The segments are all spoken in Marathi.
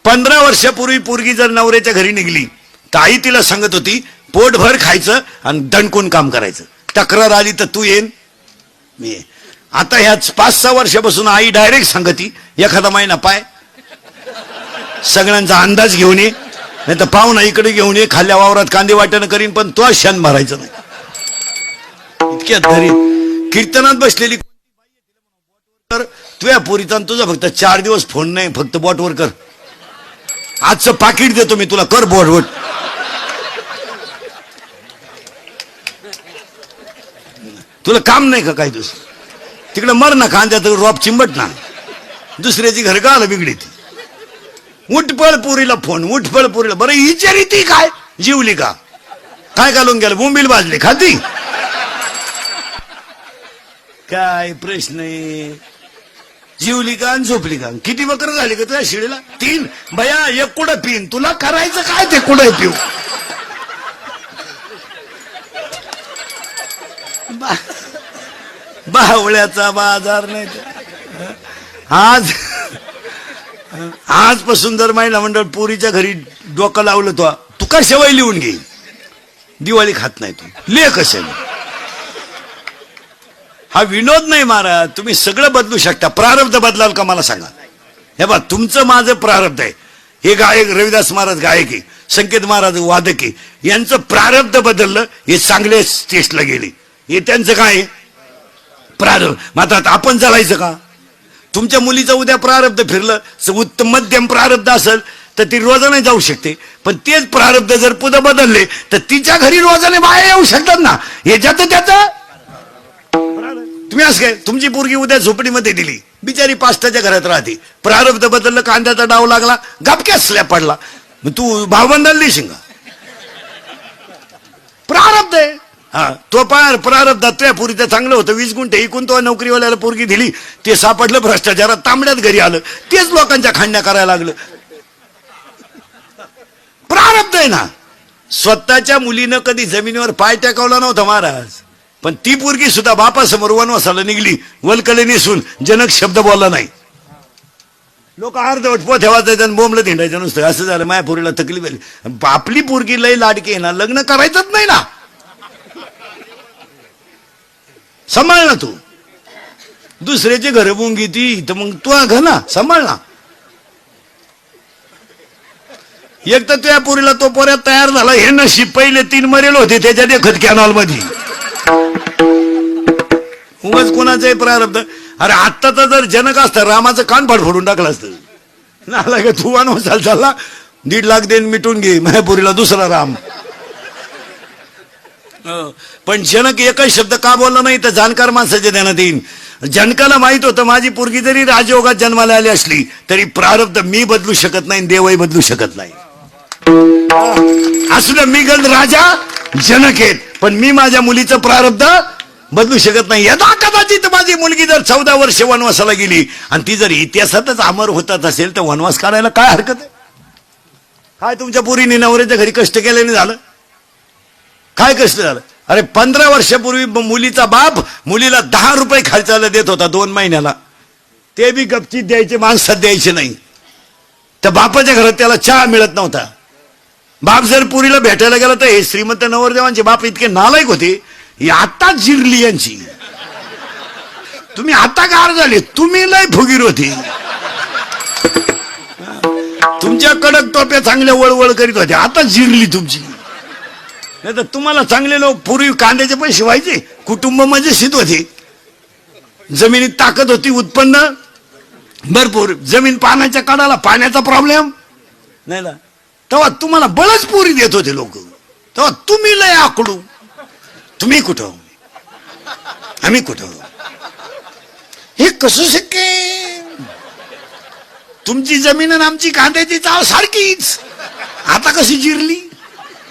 15 वर्षापूर्वी पोरगी जर नवऱ्याच्या घरी निघली तर आई तिला सांगत होती पोटभर खायचं आणि दणकून काम करायचं. तक्रार आली तर तू येईन मी येईन. आता ह्याच 5-6 वर्षापासून आई डायरेक्ट सांगती एखादा महिना पाय, सगळ्यांचा अंदाज घेऊन ये, नाही तर पाहुणा इकडे घेऊन ये, खाल्ल्या वावरात कांदे वाटणं करीन पण तो शान भरायचं नाही. इतक्यात घरी कीर्तनात बसलेली तर तुझ्या पोरीचा तुझा फक्त 4 दिवस फोन नाही, फक्त बॉटवर कर, आजचं पाकिट देतो मी तुला, कर बॉटवर. तुला काम नाही का काय दुसरं? तिकडे मर ना, कांद्यात रॉप चिंबट ना, दुसऱ्याची घर का आलं बिगडी ती. उठपळ पुरीला फोन, उठपळ पुरीला. बरं विचारी ती काय जीवली का, काय घालून गेलं, बोंबील भाजली खाती, काय प्रश्न आहे? जीवली का आणि झोपली का? किती बकर झाली का तुझ्या शिडीला? 3. बया एक कुठं पिन, तुला करायचं काय ते कुठं पिऊ? बावळ्याचा बाजार नाही. आजपासून जर महिला मंडळ पुरीच्या घरी डोकं लावलं तो तू का शेवय लिहून घे, दिवाळी खात नाही तू, ले कशाने? हा विनोद नाही महाराज, तुम्ही सगळं बदलू शकता. प्रारब्ध बदलाल का मला सांगा? हे बा तुमचं माझं प्रारब्ध आहे. हे गायक रविदास महाराज गायक आहे, संकेत महाराज वादक आहे, यांचं प्रारब्ध बदललं, हे चांगले स्टेजला गेले, हे त्यांचं काय प्रारब्ध. मग आता आपण चालायचं का? तुमच्या मुलीचं उद्या प्रारब्ध फिरलं, उत्तम मध्यम प्रारब्ध असेल तर ती रोजाने जाऊ शकते, पण तेच प्रारब्ध जर पुढे बदलले तर तिच्या घरी रोजाने बाहेर येऊ शकतात ना. याच्यात त्याचं तुम्ही असं काय, तुमची पोरगी उद्या झोपडीमध्ये दिली, बिचारी 5टाच्या घरात राहते, प्रारब्ध बदललं, कांद्याचा डाव लागला, गपक्यात स्लॅब पडला, मग तू भावबंधाला देशील का? प्रारब्ध आहे. हा तो प्रारब्धात तुझ्या पोरीचं चांगलं होतं, 20 गुंठे इकून तो नोकरीवाल्याला पोरगी दिली, ते सापडलं भ्रष्टाचारात, तांबड्यात घरी आलं, तेच लोकांच्या खांड्या करायला लागलं. प्रारब्ध आहे ना. स्वतःच्या मुलीनं कधी जमिनीवर पाय टेकवला नव्हता महाराज, पण ती पोरगी सुद्धा बापासमोर वनवासाला निघली, वलकले नेसून, जनक शब्द बोलला नाही. लोक अर्धवट पोथ्या वाचायचं आणि बोंबलं धिंडायचं नुसतं. असं झालं, माझ्या पोरीला तकलीफ आली. आपली पोरगी लय लाडकी आहे ना, लग्न करायचंच नाही ना. सांभाळ ना तू, दुसऱ्याचे घर बुंगी ती तर मग तू घ ना, सांभाळ ना. एक तर तुझ्या पोरीला तो पोऱ्यात तयार झाला, हे नशीब. पहिले 3 मरेल होते त्याच्या देखत कॅनॉल मध्ये, उगाच कोणाचंही प्रारब्ध. अरे आत्ताचा जर जनक असतं रामाचं कान फोडून टाकलं असतं. नाला का तू वनवासाला चालला, 1.5 लाख देऊन मिटून घे माझ्या पोरीला दुसरा राम. पण जनक एकच शब्द का बोलला नाही तर जाणकार माणसाचे देण्यात येईल. जनकाला माहित होतं माझी पोरगी जरी राजयोगात जन्माला आली असली तरी प्रारब्ध मी बदलू शकत नाही, देवही बदलू शकत नाही. असू द्या मी गंध राजा जनक आहेत, पण मी माझ्या मुलीचं प्रारब्ध बदलू शकत नाही. यदा कदाचित माझी मुलगी जर 14 वर्ष वनवासाला गेली आणि ती जर इतिहासातच अमर होतात असेल तर वनवास काढायला काय हरकत आहे? काय तुमच्या पोरीने नवऱ्याच्या घरी कष्ट केल्याने झालं? काय कष्ट झालं? अरे 15 वर्षापूर्वी मुलीचा बाप मुलीला 10 रुपये खर्चाला देत होता 2 महिन्याला, ते बी गपचीत द्यायचे, माणसात द्यायचे नाही. त्या बापाच्या घरात त्याला चहा मिळत नव्हता. बाप जर पुरीला भेटायला गेला तर हे श्रीमंत नवरदेवांचे बाप इतके नालायक होते, ही आता जिरली यांची. तुम्ही आता गार झाले, तुम्ही लय फुगीर होती, तुमच्या कडक टोप्या चांगल्या वळवळ करीत होत्या, आता जिरली तुमची. नाही तर तुम्हाला चांगले लोक पूर्वी कांद्याचे पैसे व्हायचे, कुटुंब मजेशीर होते, जमिनीत ताकद होती, उत्पन्न भरपूर, जमीन पाण्याच्या कडाला, पाण्याचा प्रॉब्लेम नाही ना, तेव्हा तुम्हाला बळच पोरी देत होते लोक. तेव्हा तुम्ही लय आकडू, तुम्ही कुठं आम्ही कुठं, हे कसं शक्य? तुमची जमीन आणि आमची कांद्याची चाळ सारखीच, आता कशी जिरली?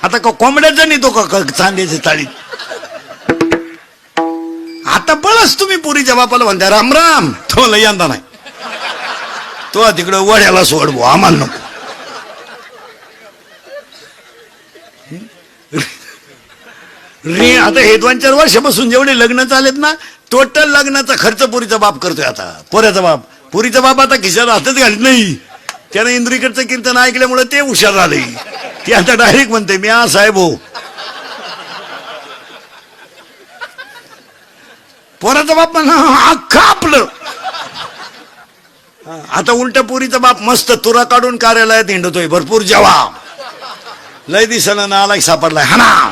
आता का कोंबड्याचा नाही तो का चांद्याच्या चाळीत? आता बळच तुम्ही पुरीच्या बापाला म्हणता राम राम, तो लय यंदा नाही, तो तिकडं वड्याला सोडवो, आम्हाला नको. रे आता हे 2-4 वर्षापासून जेवढे लग्न चालेत ना, टोटल लग्नाचा खर्च पुरीचा बाप करतोय. आता पोऱ्याचा बाप, पुरीचा बाप आता खिशाला हातच घालत नाही, त्यानं इंद्रिकडचं कीर्तन ऐकल्यामुळे ते हुशार झाले. ते आता डायरेक्ट म्हणते मी साहेब हो. पोराचा बाप म्हणा अख्खा आपलं. आता उलट पोरीचा बाप मस्त तुरा काढून कार्यालयात हिंडतोय. भरपूर जेवा लय दिसना नालायक सापडलाय हा ना.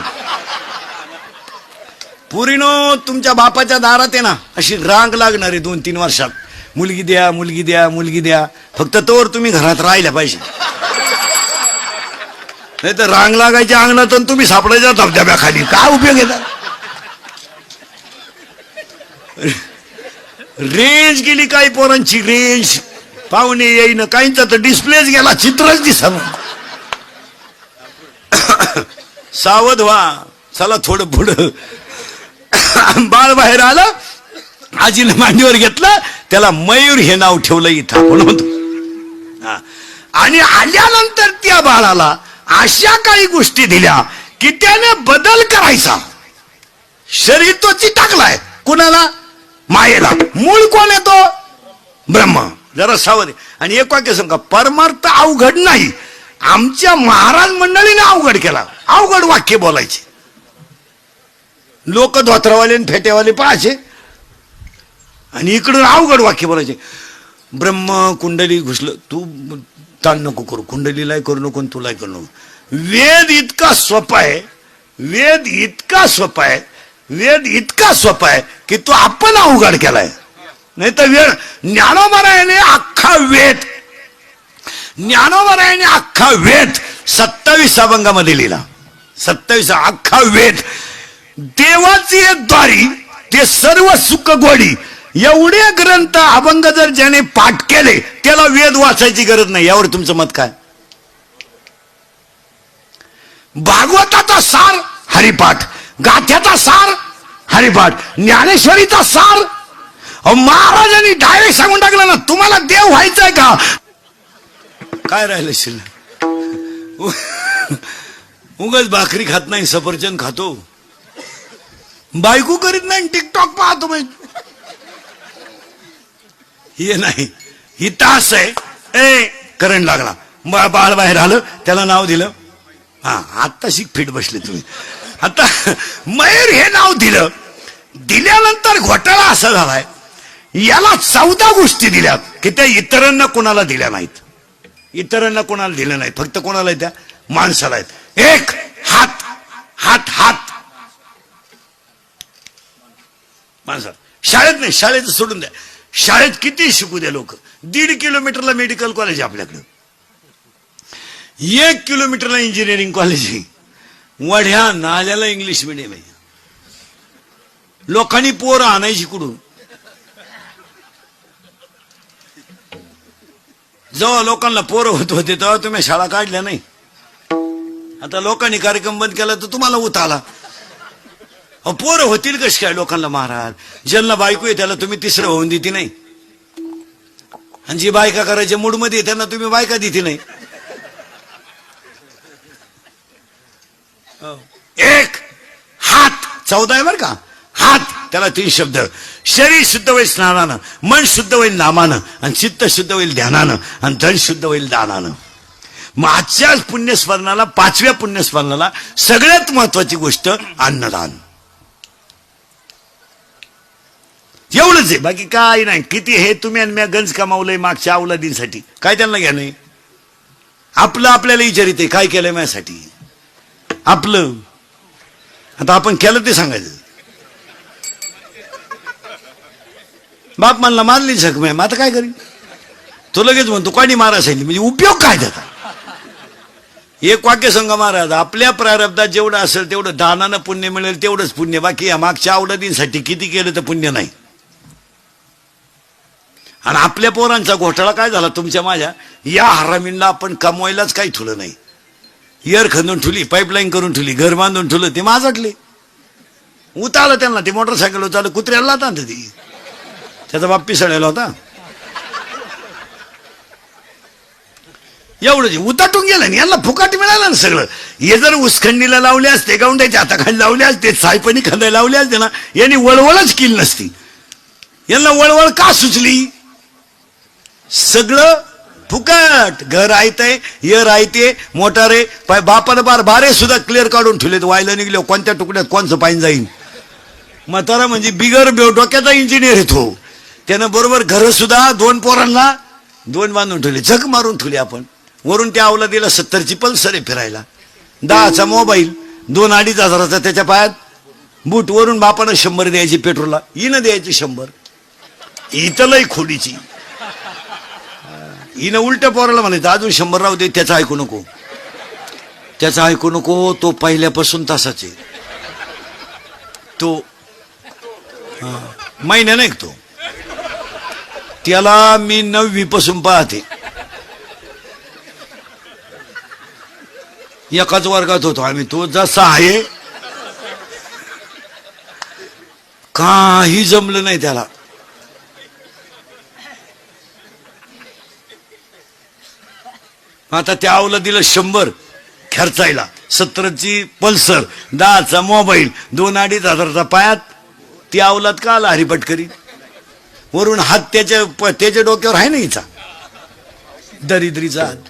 पुरीनो तुमच्या बापाच्या दारात आहे ना अशी रांग लागणार आहे 2-3 वर्षात. मुलगी द्या मुलगी द्या मुलगी द्या. फक्त तोवर तुम्ही घरात राहिल्या पाहिजे. नाही तर रांग लागायच्या अंगणात तुम्ही सापडायच्या धबधब्याखाली. काय उपयोग आहे? रेंज गेली काही पोरांची. रेंज पाहुणे येईन काहींचा तर डिस्प्लेच गेला. चित्रच दिसत. सावध व्हा. चला थोडं पुढं. बाळ बाहेर आलं. आजीने मांडीवर घेतलं. त्याला मयूर हे नाव ठेवलं इथं म्हणतो. आणि आल्यानंतर त्या बाळाला अशा काही गोष्टी दिल्या की त्याने बदल करायचा. शरीर तो चिटाकलाय. कुणाला? मायेला. मूळ कोण येतो? ब्रह्म. जरा सावध. आणि एक वाक्य सांगा परमार्थ अवघड नाही. आमच्या महाराज मंडळीने अवघड केला. अवघड वाक्य बोलायचे. लोक धोत्रावाले आणि फेट्यावाले पाहायचे आणि इकडून अवघड वाक्य बोलायचे. ब्रह्म कुंडली घुसलं. तू ताण नको करू. कुंडलीलाही करू नको तुलाही करू नको. वेद इतका सोपा आहे. वेद इतका सोपा आहे. वेद इतका सोपा आहे की तो आपण अवघड केलाय. नाही तर वेळ ज्ञानोबरायाने अख्खा वेद 27 अभंगामध्ये लिहिला. 27 अख्खा वेद. देवाची एक द्वारी ते सर्व सुख गोडी एवढे ग्रंथ अभंग जर ज्याने पाठ केले त्याला वेद वाचायची गरज नाही. यावर तुमचं मत काय? भागवताचा सार हरिपाठ. गाथ्याचा सार हरिपाठ. ज्ञानेश्वरीचा सार. महाराजांनी डायरेक्ट सांगून टाकलं ना तुम्हाला देव व्हायचंय का? काय राहिलं शिल्लक? उगाच भाकरी खात नाही सफरचंद खातो. बायको करीत नाही टिकटॉक पाहतो. हे नाही. ही तास आहे. करंट लागला. बाळ बाहेर आलं. त्याला नाव दिलं. आता शिक फिट बसले तुम्ही. आता मयूर हे नाव दिलं. दिल्यानंतर घोटाळा असा झालाय याला 14 गोष्टी दिल्या की त्या इतरांना कोणाला दिल्या नाहीत. इतरांना कोणाला दिल्या नाहीत. फक्त कोणाला त्या माणसाला आहेत. एक हात. हात हात माणसा. शाळेत नाही. शाळेत सोडून द्या. शाळेत किती शिकू द्या लोक. 1.5 किलोमीटरला मेडिकल कॉलेज आहे आपल्याकडे. 1 किलोमीटरला इंजिनिअरिंग कॉलेज आहे. वढ्या नाल्याला इंग्लिश मिडियम आहे. लोकांनी पोरं आणायची कुठून? जेव्हा लोकांना पोरं होत होते तेव्हा तुम्ही शाळा काढल्या नाही. आता लोकांनी कार्यक्रम बंद केला तर तुम्हाला उत आला. पोरं होतील कशी काय लोकांना? महाराज ज्यांना बायको आहे त्याला तुम्ही तिसरं होऊन देते नाही. आणि जी बायका करायच्या मूडमध्ये त्यांना तुम्ही बायका देते नाही. एक हात. 14 आहे बरं का. हात. त्याला 3 शब्द. शरीर शुद्ध होईल स्नानानं. मन शुद्ध होईल नामानं. आणि चित्त शुद्ध होईल ध्यानानं. आणि धन शुद्ध होईल दानानं. मग आजच्या पुण्यस्मरणाला 5व्या पुण्यस्मरणाला सगळ्यात महत्वाची गोष्ट अन्नदान. एवढंच आहे. बाकी काय नाही. किती हे तुम्ही आणि मी गंज कमावलंय मागच्या अवलादींसाठी. काय त्यांना घ्या नाही. आपलं आपल्याला विचारित आहे काय केलंय माझ्यासाठी. आपलं आता आपण केलं ते सांगायचं. बाप म्हणला मारली जखम आहे. आता काय करीन? तो लगेच म्हणतो कोणी मारा सांगितली. म्हणजे उपयोग काय त्याचा? एक वाक्य सांगा महाराज. आपल्या प्रारब्धात जेवढं असेल तेवढं दानानं पुण्य मिळेल तेवढंच पुण्य. बाकी या मागच्या अवलादींसाठी किती केलं तर पुण्य नाही. आणि आपल्या पोरांचा घोटाळा काय झाला तुमच्या माझ्या. या हरामींना आपण कमवायलाच काही ठुलं नाही. इयर खंदून ठुली. पाईपलाईन करून ठुली. घर बांधून ठुलं. ते माझटले. उतारलं त्यांना. ते मोटरसायकल उतारलं. कुत्र्याला होता ना ती. त्याचा बाप पिसळलेला होता. एवढं उताटून गेलं आणि यांना फुकाट मिळालं ना सगळं. हे जर उसखंडीला लावले असते गावंड्याच्या हाताखाली लावले असते सायपणी खंदायला लावले असते ना यांनी वळवळच केली नसती. यांना वळवळ का सुचली? सगळं फुकट घर आयतंय, यर आयते, मोटार आहे, बापानं बारे सुद्धा क्लिअर काढून ठेवलेत. व्हायला निघले कोणत्या तुकड्यात कोणचं पाणी जाईन. म्हातारा म्हणजे बिगर डोक्याचा इंजिनियर येतो. त्यानं बरोबर घर सुद्धा 2 पोरांना 2 बांधून ठेवले, झक मारून ठेवले. आपण वरून त्या अवलादीला 70ची पल्सर आहे फिरायला, 10चा मोबाईल, 2-2.5 हजाराचा त्याच्या पायात बूट. वरून बापानं 100 द्यायची पेट्रोलला, हिनं द्यायची 100. इथं लई खोडीची. हिनं उलट्या पोराला म्हणायचं अजून 100 राहू दे, त्याचं ऐकू नको, त्याचं ऐकू नको. तो पहिल्यापासून तसाच आहे. तो महिन्या नाही तो. त्याला मी 9वी पासून पाहते, एकाच वर्गात होतो आम्ही. तो जसा आहे काही जमलं नाही त्याला. आता त्या अवलादीला 100 खर्चायला, 70ची पल्सर, 10चा मोबाईल, 2-2.5 हजाराचा पायात. ती अवलाद का आला हरिपट करी. वरून हात त्याच्या डोक्यावर आहे ना हिचा, दरिद्रीचा हात.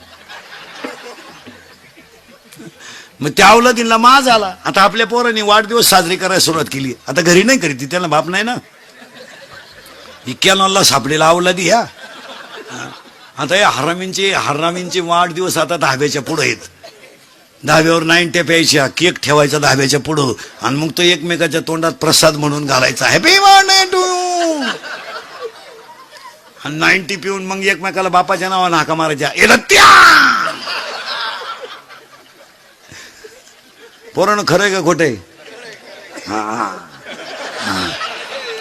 मग त्या अवलादीला माज आला. आता आपल्या पोरांनी वाढदिवस साजरी करायला सुरुवात केली. आता घरी नाही करीत, त्याला बाप नाही ना. ही कॅनॉलला सापडेला अवलादी ह्या. आता या हरामींचे वाढदिवस आता धाब्याच्या पुढं आहेत. धाब्यावर 90 प्यायच्या, केक ठेवायचा धाब्याच्या पुढं, आणि मग तो एकमेकाच्या तोंडात प्रसाद म्हणून घालायचा, हॅपी बर्थडे टू. आणि 90 पिऊन मग एकमेकाला बापाच्या नावानं हाका मारायच्या, त्या. पोरानं खरंय का खोटंय?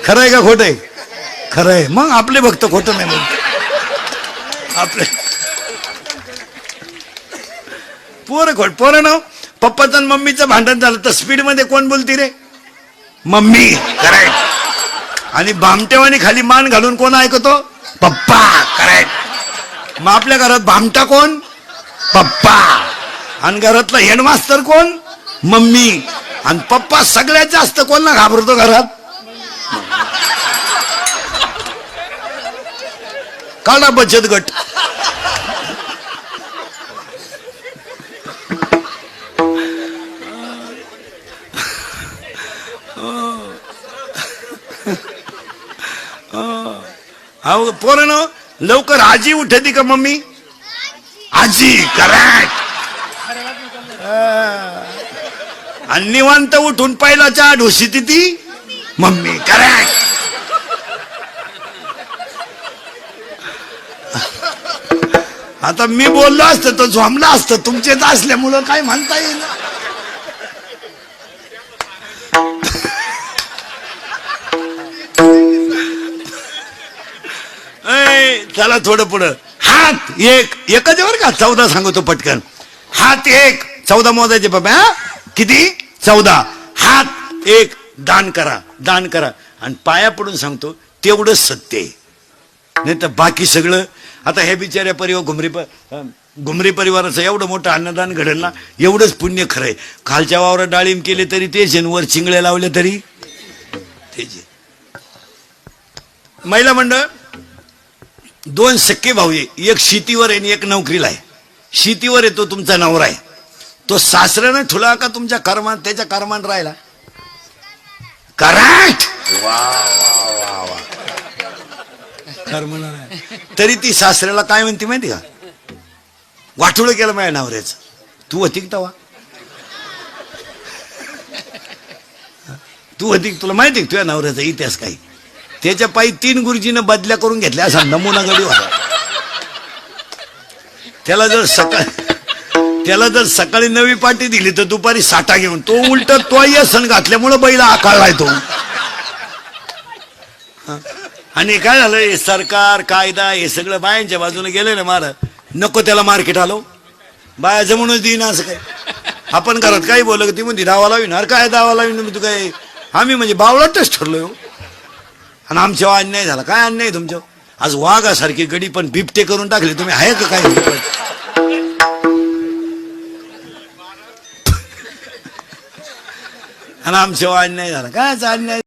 खरंय का खोटंय? खरंय. मग आपले भक्त खोटं नाही म्हणते आपले. पोरानं पप्पाचं आणि मम्मीचं भांडण झालं तर स्पीड मध्ये कोण बोलती रे? मम्मी. करेक्ट. आणि भामटेवानी खाली मान घालून कोण ऐकतो? पप्पा. करेक्ट. मग आपल्या घरात भामटा कोण? पप्पा. आणि घरातला हेडमास्तर कोण? मम्मी. आणि पप्पा सगळ्यात जास्त कोणला घाबरतो घरात? काढा बचत गट. पोरानं लवकर आजी उठती का मम्मी? आजी. करेक्ट. आणि निवांत उठून पहिला चहा ढोसीती ती मम्मी. करेक्ट. आता मी बोललो असतं तो झोंबला असतं, तुमचेच असल्यामुळं काय म्हणता येईल. चला थोडं पुढं. हात एकच वर का 14 सांगतो पटकन. हात 1, 14 मोजायचे बाबा. किती? 14. हात 1, दान करा, दान करा. आणि पाया पडून सांगतो तेवढंच सत्य आहे, नाही तर बाकी सगळं. आता हे बिचाऱ्या घुमरी परिवाराचं एवढं मोठं अन्नदान घडेल ना, एवढंच पुण्य खरंय. खालच्या वावरात डाळिंब केले तरी तेच, वर चिंगळ्या लावल्या तरी तेच. महिला मंडळ 2 सख्खे भाऊ आहे, एक शेतीवर आहे आणि एक नोकरीला आहे. शेतीवर आहे तो तुमचा नवरा आहे. तो सासऱ्याने ठुला का तुमच्या कर्मात, त्याच्या कर्मात राहिला? करेक्ट. वा वा वा. तरी ती सासऱ्याला काय म्हणते माहिती का? वाटोळं केलं माझ्या नवऱ्याचं. तू होती तवा? तू होती? तुला माहिती का तुझ्या नवऱ्याचा इतिहास काही? त्याच्या पायी 3 गुरुजीनं बदल्या करून घेतल्या, असा नमुना गडी होता. त्याला जर सकाळी 9वी पाटी दिली तर दुपारी 60 घेऊन तो उलट तो सण घातल्यामुळं बैला आकाळलाय तो. आणि काय झालं, सरकार कायदा हे सगळं बायांच्या बाजूने गेले ना. महाराज नको त्याला मार्केट आलो, बाया जमूनच देईना. असं काय आपण घरात काही बोललं ती म्हणते दावा लाविणार. काय दावा लावीन तू? काय आम्ही म्हणजे बावळटच ठरलोय. आणि आमच्यावर अन्याय झाला. काय अन्याय तुमच्या? आज वाघासारखी गडी पण बिबटे करून टाकले तुम्ही. आहे का काय? आणि आमच्यावर अन्याय झाला. काय अन्याय?